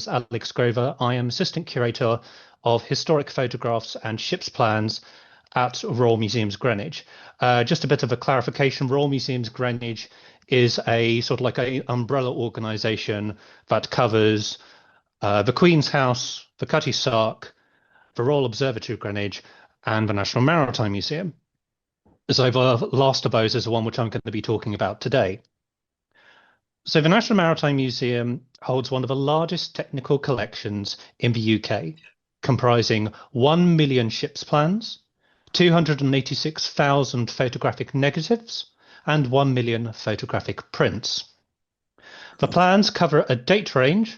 is Alex Grover. I am Assistant Curator of Historic Photographs and Ships Plans at Royal Museums Greenwich. Just a bit of a clarification, Royal Museums Greenwich is a sort of like an umbrella organisation that covers the Queen's House, the Cutty Sark, the Royal Observatory Greenwich, and the National Maritime Museum. So the last of those is the one which I'm going to be talking about today. So the National Maritime Museum holds one of the largest technical collections in the UK, comprising 1 million ships plans, 286,000 photographic negatives, and 1 million photographic prints. The plans cover a date range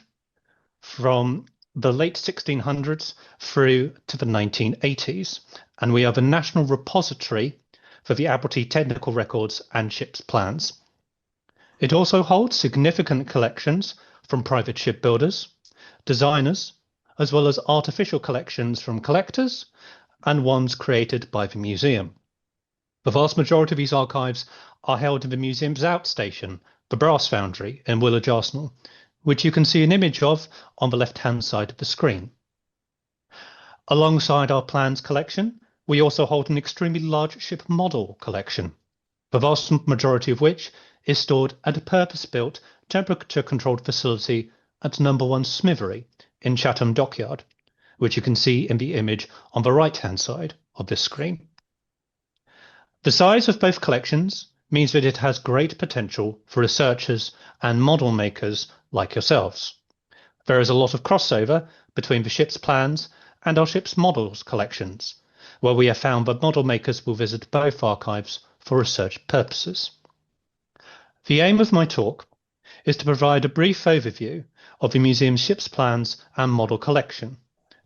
from the late 1600s through to the 1980s, and we are the national repository for the Admiralty technical records and ships plans. It also holds significant collections from private shipbuilders, designers, as well as artificial collections from collectors and ones created by the museum. The vast majority of these archives are held in the museum's outstation, the Brass Foundry in Woolwich Arsenal, which you can see an image of on the left-hand side of the screen. Alongside our plans collection, we also hold an extremely large ship model collection, the vast majority of which is stored at a purpose-built, temperature-controlled facility at No. 1 Smithery in Chatham Dockyard, which you can see in the image on the right-hand side of this screen. The size of both collections means that it has great potential for researchers and model makers like yourselves. There is a lot of crossover between the ship's plans and our ship's models collections, where we have found that model makers will visit both archives for research purposes. The aim of my talk is to provide a brief overview of the museum's ship's plans and model collection,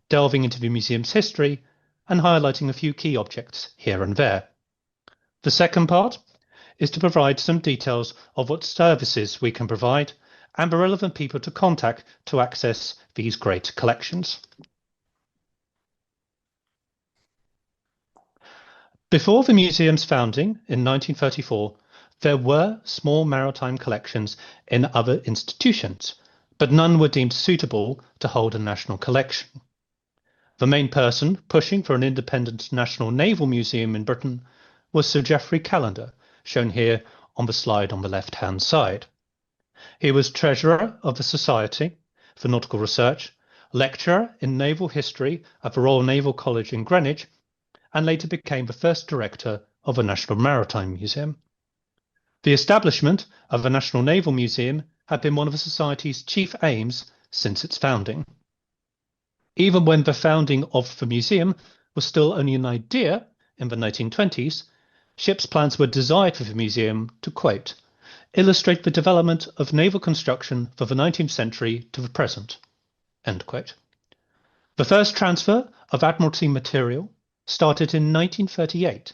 delving into the museum's history and highlighting a few key objects here and there. The second part is to provide some details of what services we can provide and the relevant people to contact to access these great collections. Before the museum's founding in 1934, there were small maritime collections in other institutions, but none were deemed suitable to hold a national collection. The main person pushing for an independent national naval museum in Britain was Sir Geoffrey Callender, shown here on the slide on the left-hand side. He was Treasurer of the Society for Nautical Research, lecturer in naval history at the Royal Naval College in Greenwich, and later became the first director of the National Maritime Museum. The establishment of the National Naval Museum had been one of the Society's chief aims since its founding. Even when the founding of the museum was still only an idea in the 1920s, ships plans were designed for the museum to, quote, illustrate the development of naval construction from the 19th century to the present, end quote. The first transfer of Admiralty material started in 1938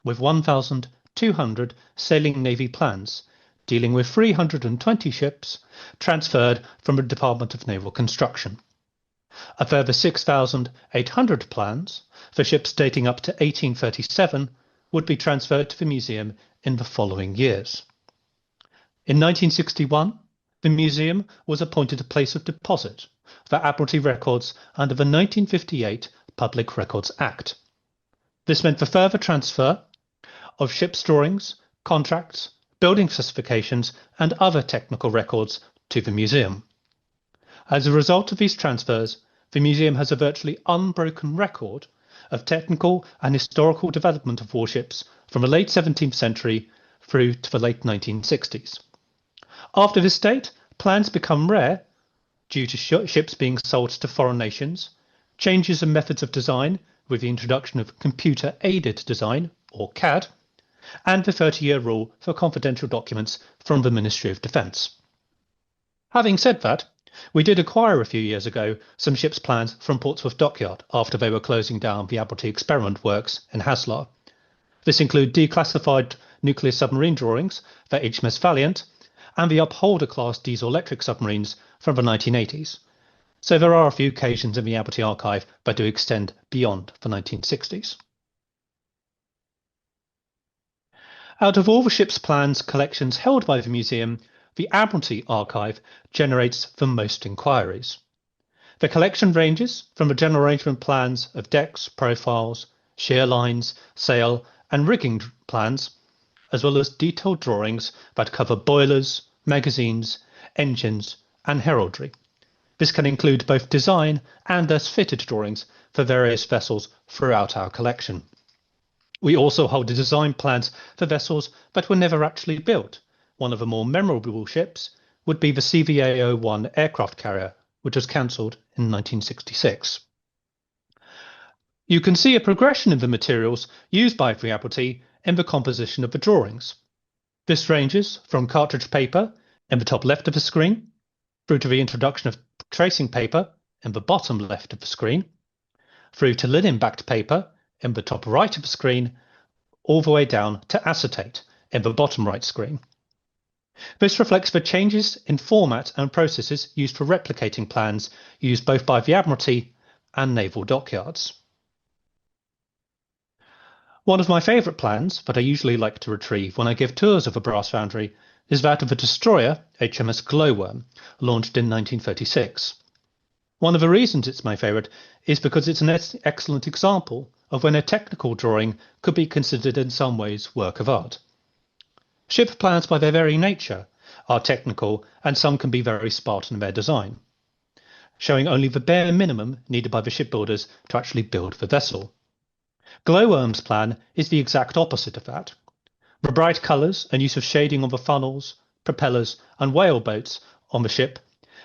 with 1,200 sailing navy plans, dealing with 320 ships transferred from the Department of Naval Construction. A further 6,800 plans for ships dating up to 1837 would be transferred to the museum in the following years. In 1961, the museum was appointed a place of deposit for Admiralty records under the 1958 Public Records Act. This meant the further transfer of ship's drawings, contracts, building specifications, and other technical records to the museum. As a result of these transfers, the museum has a virtually unbroken record of technical and historical development of warships from the late 17th century through to the late 1960s. After this date, plans become rare due to ships being sold to foreign nations, changes in methods of design with the introduction of computer-aided design, or CAD, and the 30-year rule for confidential documents from the Ministry of Defence. Having said that, we did acquire a few years ago some ship's plans from Portsmouth Dockyard after they were closing down the Admiralty Experiment Works in Haslar. This included declassified nuclear submarine drawings for HMS Valiant and the Upholder-class diesel-electric submarines from the 1980s. So there are a few occasions in the Admiralty archive that do extend beyond the 1960s. Out of all the ship's plans collections held by the museum, the Admiralty archive generates the most inquiries. The collection ranges from the general arrangement plans of decks, profiles, shear lines, sail and rigging plans, as well as detailed drawings that cover boilers, magazines, engines and heraldry. This can include both design and as fitted drawings for various vessels throughout our collection. We also hold the design plans for vessels that were never actually built. One of the more memorable ships would be the CVA-01 aircraft carrier, which was cancelled in 1966. You can see a progression of the materials used by the Admiralty in the composition of the drawings. This ranges from cartridge paper in the top left of the screen, through to the introduction of tracing paper in the bottom left of the screen, through to linen-backed paper in the top right of the screen, all the way down to acetate in the bottom right screen. This reflects the changes in format and processes used for replicating plans used both by the Admiralty and naval dockyards. One of my favourite plans that I usually like to retrieve when I give tours of a Brass Foundry is that of a destroyer, HMS Glowworm, launched in 1936. One of the reasons it's my favourite is because it's an excellent example of when a technical drawing could be considered in some ways work of art. Ship plans by their very nature are technical and some can be very Spartan in their design, showing only the bare minimum needed by the shipbuilders to actually build the vessel. Glowworm's plan is the exact opposite of that. The bright colours and use of shading on the funnels, propellers and whale boats on the ship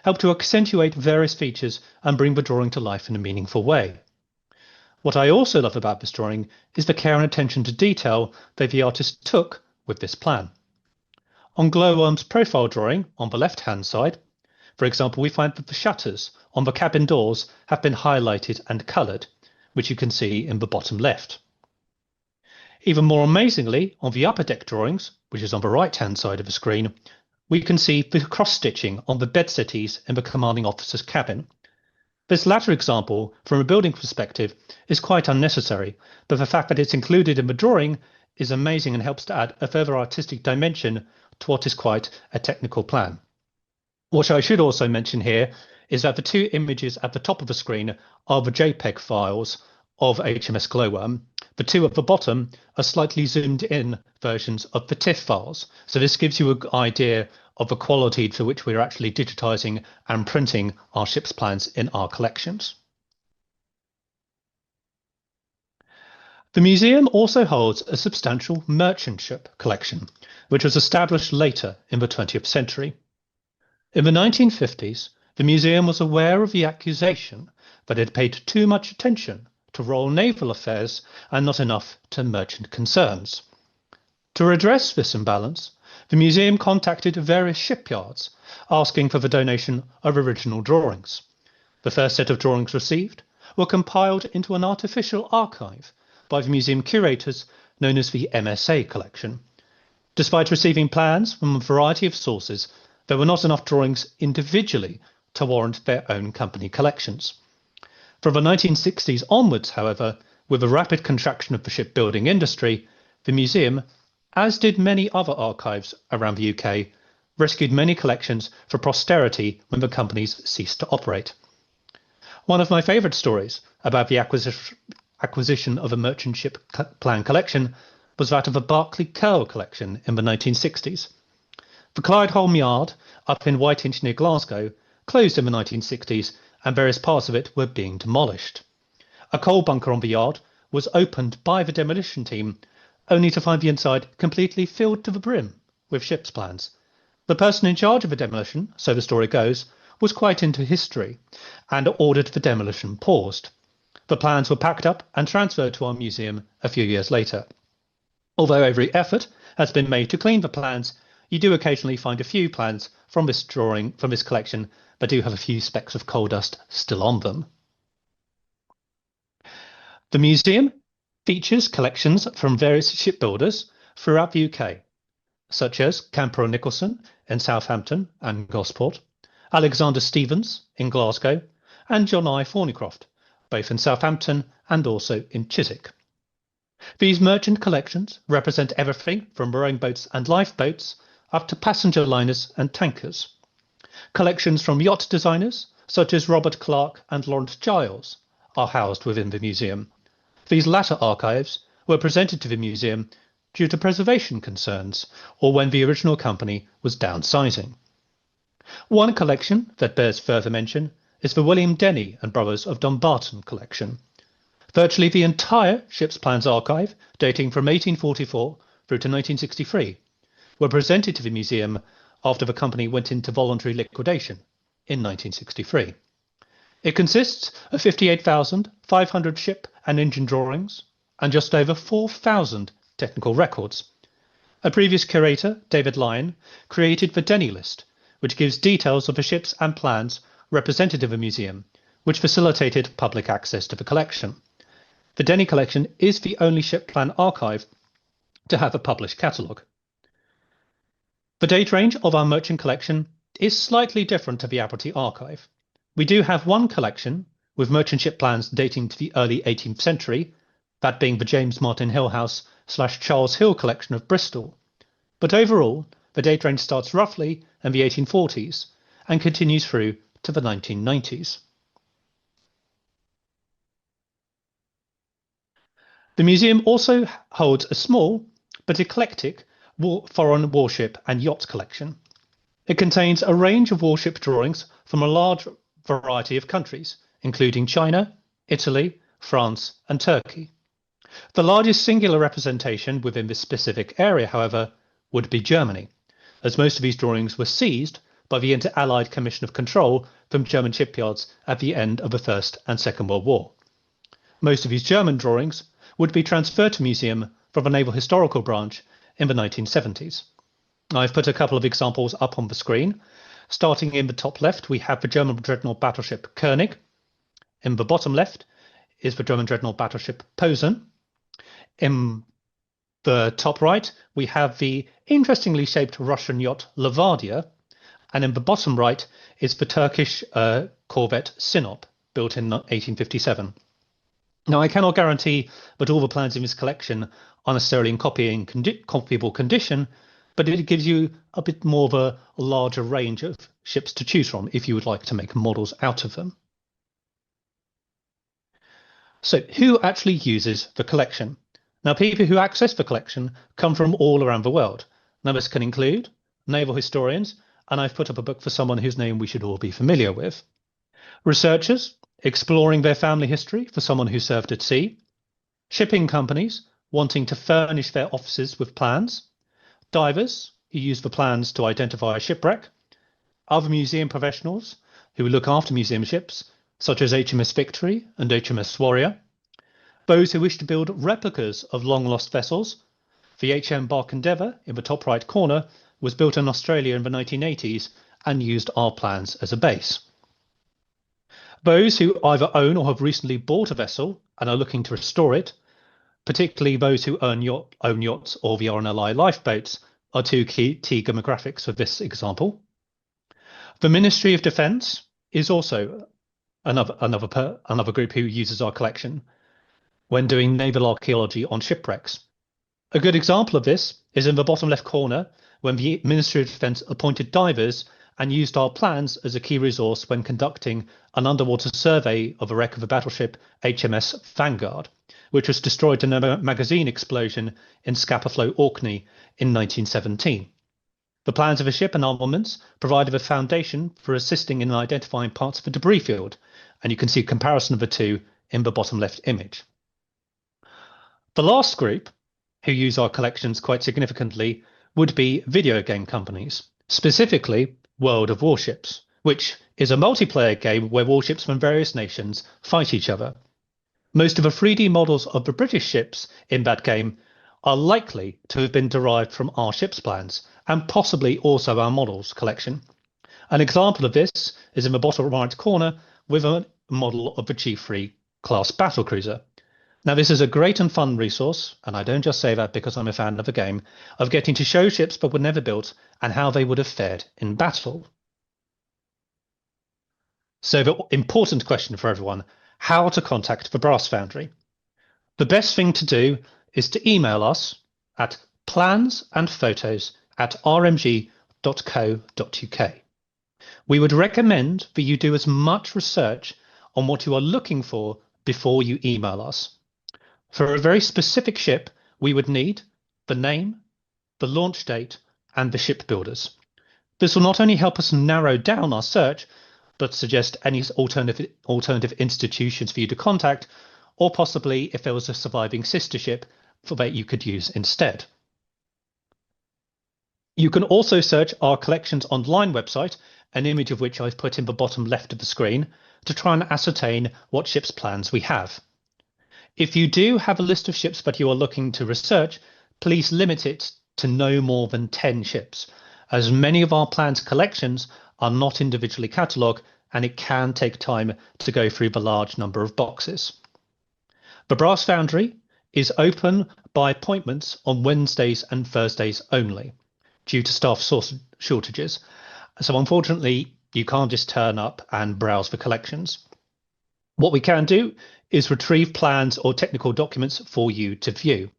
help to accentuate various features and bring the drawing to life in a meaningful way. What I also love about this drawing is the care and attention to detail that the artist took with this plan. On Glowworm's profile drawing on the left-hand side, for example, we find that the shutters on the cabin doors have been highlighted and coloured, which you can see in the bottom left. Even more amazingly, on the upper deck drawings, which is on the right-hand side of the screen, we can see the cross-stitching on the bedsettees in the commanding officer's cabin. This latter example, from a building perspective, is quite unnecessary, but the fact that it's included in the drawing is amazing and helps to add a further artistic dimension to what is quite a technical plan. What I should also mention here is that the two images at the top of the screen are the JPEG files of HMS Glowworm. The two at the bottom are slightly zoomed in versions of the TIFF files. So this gives you an idea of the quality to which we're actually digitizing and printing our ship's plans in our collections. The museum also holds a substantial merchant ship collection, which was established later in the 20th century. In the 1950s, the museum was aware of the accusation that it paid too much attention to Royal Naval affairs and not enough to merchant concerns. To redress this imbalance, the museum contacted various shipyards asking for the donation of original drawings. The first set of drawings received were compiled into an artificial archive by the museum curators known as the MSA collection. Despite receiving plans from a variety of sources, there were not enough drawings individually to warrant their own company collections. From the 1960s onwards, however, with the rapid contraction of the shipbuilding industry, the museum, as did many other archives around the UK, rescued many collections for posterity when the companies ceased to operate. One of my favourite stories about the acquisition of a merchant ship plan collection was that of a Berkeley Curl collection in the 1960s. The Clydeholm Yard, up in Whiteinch near Glasgow, closed in the 1960s and various parts of it were being demolished. A coal bunker on the yard was opened by the demolition team, only to find the inside completely filled to the brim with ship's plans. The person in charge of the demolition, so the story goes, was quite into history and ordered the demolition paused. The plans were packed up and transferred to our museum a few years later. Although every effort has been made to clean the plans, you do occasionally find a few plans from this collection that do have a few specks of coal dust still on them. The museum features collections from various shipbuilders throughout the UK, such as Camper & Nicholson in Southampton and Gosport, Alexander Stevens in Glasgow, and John I. Thornycroft, both in Southampton and also in Chiswick. These merchant collections represent everything from rowing boats and lifeboats up to passenger liners and tankers. Collections from yacht designers such as Robert Clark and Lawrence Giles, are housed within the museum. These latter archives were presented to the museum due to preservation concerns or when the original company was downsizing. One collection that bears further mention is the William Denny and Brothers of Dumbarton collection. Virtually the entire Ship's Plans archive, dating from 1844 through to 1963, were presented to the museum after the company went into voluntary liquidation in 1963. It consists of 58,500 ship and engine drawings and just over 4,000 technical records. A previous curator, David Lyon, created the Denny list, which gives details of the ships and plans represented in the museum, which facilitated public access to the collection. The Denny collection is the only ship plan archive to have a published catalogue. The date range of our merchant collection is slightly different to the Admiralty archive. We do have one collection with merchant ship plans dating to the early 18th century, that being the James Martin Hill House / Charles Hill collection of Bristol. But overall, the date range starts roughly in the 1840s and continues through to the 1990s. The museum also holds a small but eclectic foreign warship and yacht collection. It contains a range of warship drawings from a large variety of countries, including China, Italy, France, and Turkey. The largest singular representation within this specific area, however, would be Germany, as most of these drawings were seized by the Inter-Allied Commission of Control from German shipyards at the end of the First and Second World War. Most of these German drawings would be transferred to museum from the Naval Historical Branch in the 1970s. I've put a couple of examples up on the screen. Starting in the top left, we have the German dreadnought battleship König. In the bottom left is the German dreadnought battleship Posen. In the top right, we have the interestingly shaped Russian yacht Levadia. And in the bottom right is the Turkish corvette Sinop, built in 1857. Now, I cannot guarantee that all the plans in this collection are necessarily in copyable condition, but it gives you a bit more of a larger range of ships to choose from if you would like to make models out of them. So who actually uses the collection? Now, people who access the collection come from all around the world. Now, this can include naval historians, and I've put up a book for someone whose name we should all be familiar with. Researchers, exploring their family history for someone who served at sea. Shipping companies, wanting to furnish their offices with plans. Divers, who use the plans to identify a shipwreck. Other museum professionals, who look after museum ships, such as HMS Victory and HMS Warrior. Those who wish to build replicas of long-lost vessels. The HM Bark Endeavour, in the top right corner, was built in Australia in the 1980s and used our plans as a base. Those who either own or have recently bought a vessel and are looking to restore it, particularly those who own yachts or the RNLI lifeboats, are two key demographics for this example. The Ministry of Defence is also another group who uses our collection when doing naval archaeology on shipwrecks. A good example of this is in the bottom left corner, when the Ministry of Defence appointed divers and used our plans as a key resource when conducting an underwater survey of a wreck of a battleship HMS Vanguard, which was destroyed in a magazine explosion in Scapa Flow, Orkney in 1917. The plans of the ship and armaments provided a foundation for assisting in identifying parts of the debris field, and you can see a comparison of the two in the bottom left image. The last group who use our collections quite significantly would be video game companies, specifically World of Warships, which is a multiplayer game where warships from various nations fight each other. Most of the 3D models of the British ships in that game are likely to have been derived from our ship's plans, and possibly also our models collection. An example of this is in the bottom right corner with a model of the G3 class battlecruiser. Now, this is a great and fun resource, and I don't just say that because I'm a fan of the game, of getting to show ships that were never built and how they would have fared in battle. So the important question for everyone, how to contact the Brass Foundry. The best thing to do is to email us at plansandphotos@rmg.co.uk. We would recommend that you do as much research on what you are looking for before you email us. For a very specific ship, we would need the name, the launch date, and the shipbuilders. This will not only help us narrow down our search, but suggest any alternative institutions for you to contact, or possibly if there was a surviving sister ship that you could use instead. You can also search our collections online website, an image of which I've put in the bottom left of the screen, to try and ascertain what ships plans we have. If you do have a list of ships that you are looking to research, please limit it to no more than 10 ships, as many of our plans collections are not individually catalogued and it can take time to go through the large number of boxes. The Brass Foundry is open by appointments on Wednesdays and Thursdays only, due to staff shortages. So unfortunately, you can't just turn up and browse the collections. What we can do is retrieve plans or technical documents for you to view.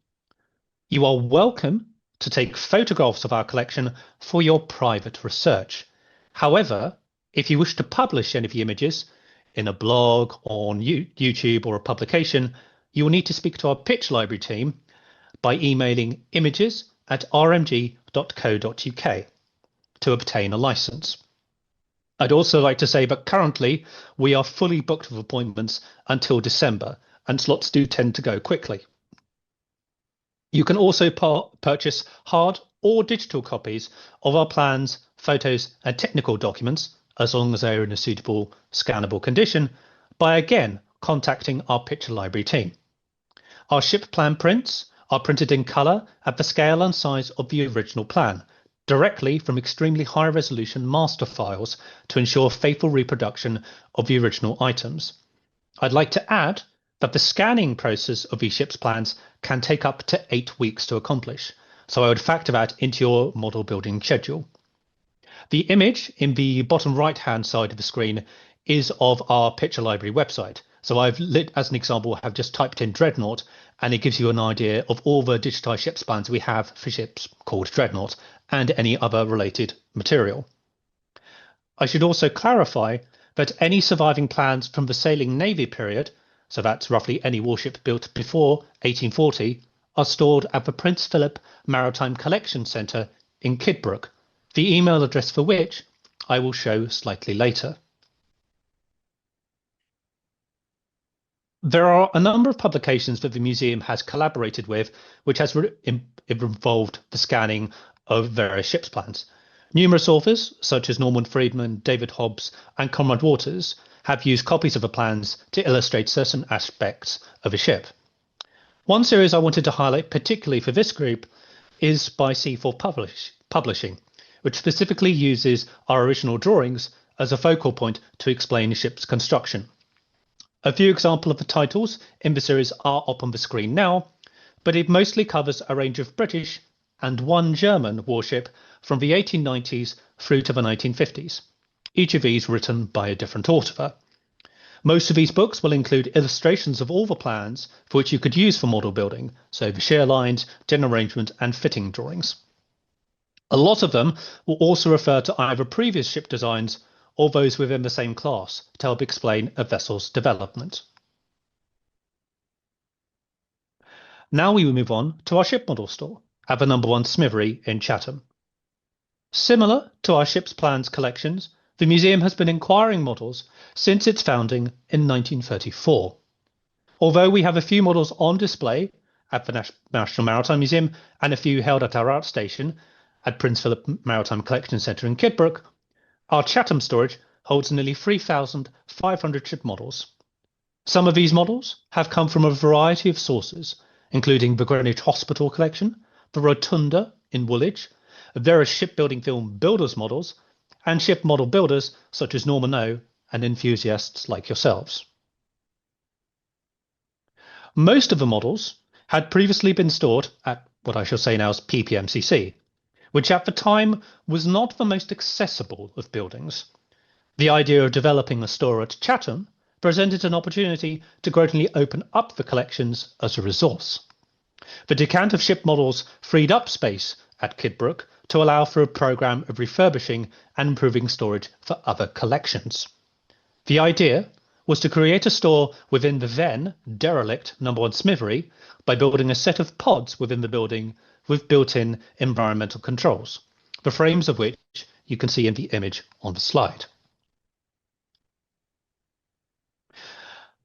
You are welcome to take photographs of our collection for your private research. However, if you wish to publish any of the images in a blog, on YouTube or a publication, you will need to speak to our pitch library team by emailing images@rmg.co.uk to obtain a license. I'd also like to say that currently we are fully booked with appointments until December, and slots do tend to go quickly. You can also purchase hard or digital copies of our plans, photos, and technical documents, as long as they are in a suitable scannable condition, by again contacting our picture library team. Our ship plan prints are printed in colour at the scale and size of the original plan, directly from extremely high resolution master files to ensure faithful reproduction of the original items. I'd like to add that the scanning process of these ships plans can take up to 8 weeks to accomplish, so I would factor that into your model building schedule. The image in the bottom right hand side of the screen is of our picture library website. So I've as an example, have just typed in Dreadnought, and it gives you an idea of all the digitized ships plans we have for ships called Dreadnought and any other related material. I should also clarify that any surviving plans from the sailing navy period, so that's roughly any warship built before 1840, are stored at the Prince Philip Maritime Collection Centre in Kidbrooke, the email address for which I will show slightly later. There are a number of publications that the museum has collaborated with, which has involved the scanning of various ships plans. Numerous authors, such as Norman Friedman, David Hobbs, and Conrad Waters, have used copies of the plans to illustrate certain aspects of a ship. One series I wanted to highlight particularly for this group is by C4 Publishing, which specifically uses our original drawings as a focal point to explain the ship's construction. A few examples of the titles in the series are up on the screen now, but it mostly covers a range of British and one German warship from the 1890s through to the 1950s, each of these written by a different author. Most of these books will include illustrations of all the plans for which you could use for model building, so the shear lines, general arrangement, and fitting drawings. A lot of them will also refer to either previous ship designs or those within the same class to help explain a vessel's development. Now we will move on to our ship model store at the number 1 Smithery in Chatham. Similar to our ship's plans collections, the museum has been acquiring models since its founding in 1934. Although we have a few models on display at the National Maritime Museum and a few held at our outstation at Prince Philip Maritime Collection Centre in Kidbrooke, our Chatham storage holds nearly 3,500 ship models. Some of these models have come from a variety of sources, including the Greenwich Hospital collection, the Rotunda in Woolwich, various shipbuilding film builders models, and ship model builders such as Norman O and enthusiasts like yourselves. Most of the models had previously been stored at what I shall say now is PPMCC, which at the time was not the most accessible of buildings. The idea of developing a store at Chatham presented an opportunity to gradually open up the collections as a resource. The decant of ship models freed up space at Kidbrooke to allow for a programme of refurbishing and improving storage for other collections. The idea was to create a store within the then derelict No. 1 Smithery by building a set of pods within the building with built-in environmental controls, the frames of which you can see in the image on the slide.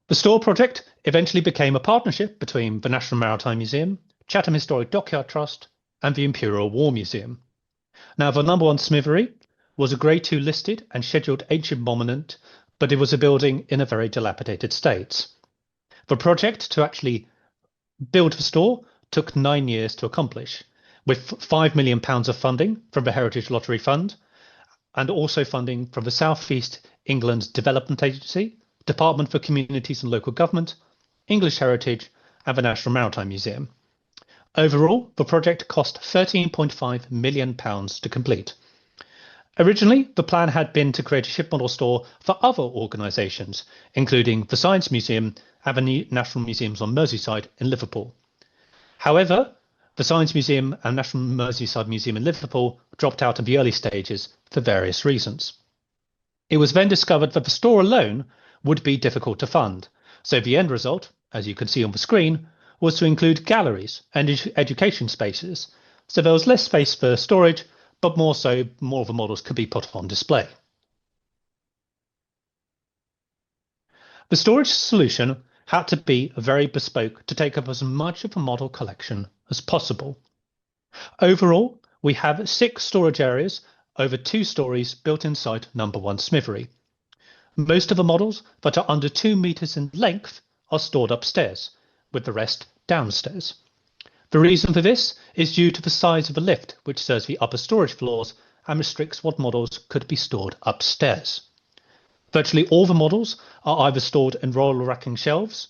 The store project eventually became a partnership between the National Maritime Museum, Chatham Historic Dockyard Trust, and the Imperial War Museum. Now, the No. 1 Smithery was a Grade 2 listed and scheduled ancient monument, but it was a building in a very dilapidated state. The project to actually build the store took 9 years to accomplish, with £5 million of funding from the Heritage Lottery Fund and also funding from the South East England Development Agency, Department for Communities and Local Government, English Heritage, and the National Maritime Museum. Overall, the project cost £13.5 million to complete. Originally, the plan had been to create a ship model store for other organisations, including the Science Museum and the National Museums on Merseyside in Liverpool. However, the Science Museum and National Merseyside Museum in Liverpool dropped out in the early stages for various reasons. It was then discovered that the store alone would be difficult to fund, so the end result, as you can see on the screen, was to include galleries and education spaces, so there was less space for storage, but more of the models could be put on display. The storage solution had to be very bespoke to take up as much of the model collection as possible. Overall, we have 6 storage areas over 2 stories built inside No. 1 Smithery. Most of the models that are under 2 meters in length are stored upstairs, with the rest downstairs. The reason for this is due to the size of the lift, which serves the upper storage floors and restricts what models could be stored upstairs. Virtually all the models are either stored in roll racking shelves,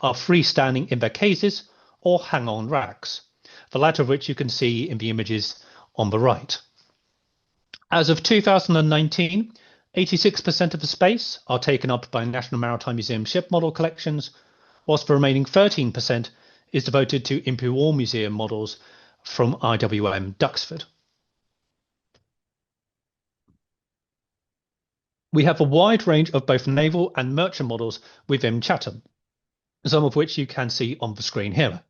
are freestanding in their cases, or hang on racks, the latter of which you can see in the images on the right. As of 2019, 86% of the space are taken up by National Maritime Museum ship model collections, whilst the remaining 13% is devoted to Imperial War Museum models from IWM Duxford. We have a wide range of both naval and merchant models within Chatham, some of which you can see on the screen here.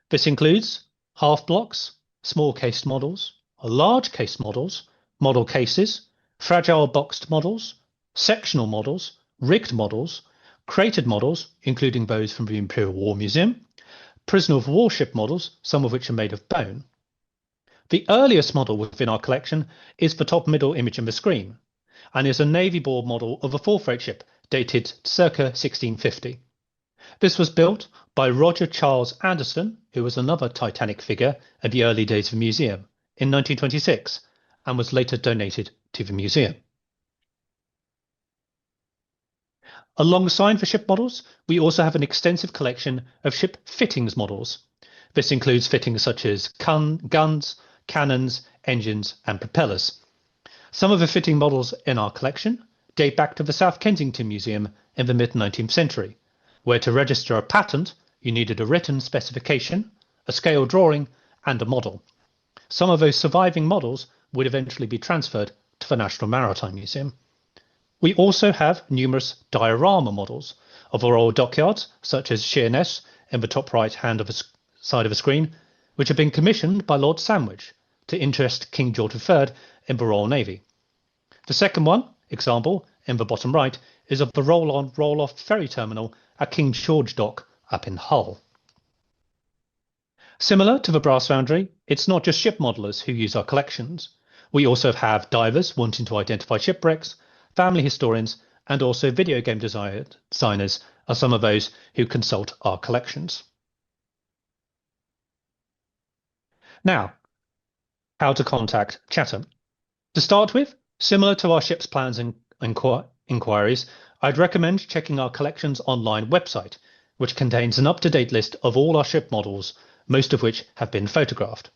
This includes half blocks, small case models, large case models, model cases, fragile boxed models, sectional models, rigged models, crated models, including those from the Imperial War Museum, prisoner of war ship models, some of which are made of bone. The earliest model within our collection is the top middle image on the screen, and is a Navy board model of a full-freight ship dated circa 1650. This was built by Roger Charles Anderson, who was another Titanic figure at the early days of the museum, in 1926, and was later donated to the museum. Alongside the ship models, we also have an extensive collection of ship fittings models. This includes fittings such as guns, cannons, engines, and propellers. Some of the fitting models in our collection date back to the South Kensington Museum in the mid-19th century, where to register a patent, you needed a written specification, a scale drawing, and a model. Some of those surviving models would eventually be transferred to the National Maritime Museum. We also have numerous diorama models of our old dockyards, such as Sheerness in the top right-hand side of the screen, which have been commissioned by Lord Sandwich to interest King George III in the Royal Navy. The second example, in the bottom right, is of the roll-on, roll-off ferry terminal at King George Dock up in Hull. Similar to the Brass Foundry, it's not just ship modelers who use our collections. We also have divers wanting to identify shipwrecks, family historians, and also video game designers are some of those who consult our collections. Now, how to contact Chatham. To start with, similar to our ships plans and inquiries, I'd recommend checking our collections online website, which contains an up-to-date list of all our ship models, most of which have been photographed.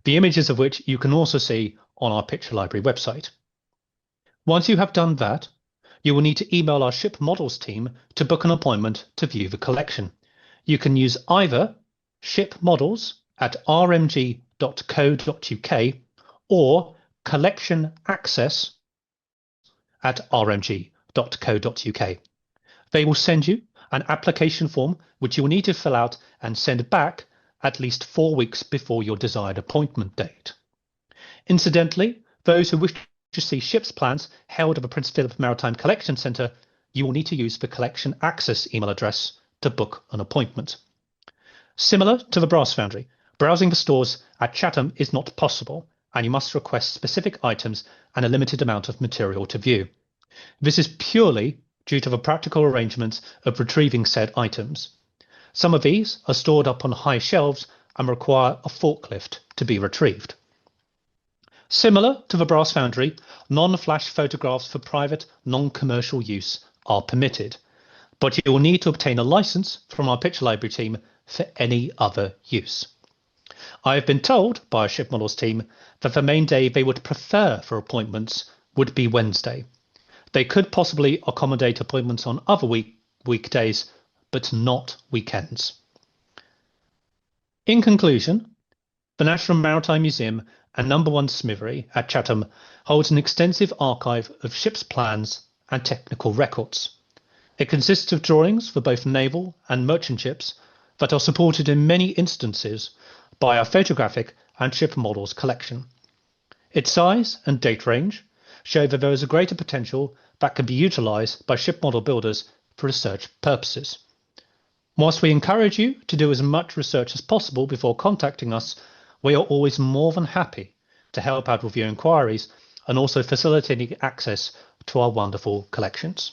The images of which you can also see on our picture library website. Once you have done that, you will need to email our ship models team to book an appointment to view the collection. You can use either shipmodels@rmg.co.uk rmg.co.uk or collectionaccess@rmg.co.uk. They will send you an application form which you will need to fill out and send back at least 4 weeks before your desired appointment date. Incidentally, those who wish to see ships plans held at the Prince Philip Maritime Collection Centre, you will need to use the collection access email address to book an appointment. Similar to the Brass Foundry, browsing the stores at Chatham is not possible, and you must request specific items and a limited amount of material to view. This is purely due to the practical arrangements of retrieving said items. Some of these are stored up on high shelves and require a forklift to be retrieved. Similar to the Brass Foundry, non-flash photographs for private, non-commercial use are permitted, but you will need to obtain a license from our picture library team for any other use. I have been told by our ship models team that the main day they would prefer for appointments would be Wednesday. They could possibly accommodate appointments on other weekdays, but not weekends. In conclusion, the National Maritime Museum and No. 1 Smithery at Chatham holds an extensive archive of ships' plans and technical records. It consists of drawings for both naval and merchant ships that are supported in many instances by our photographic and ship models collection. Its size and date range show that there is a greater potential that can be utilised by ship model builders for research purposes. Whilst we encourage you to do as much research as possible before contacting us, we are always more than happy to help out with your inquiries and also facilitating access to our wonderful collections.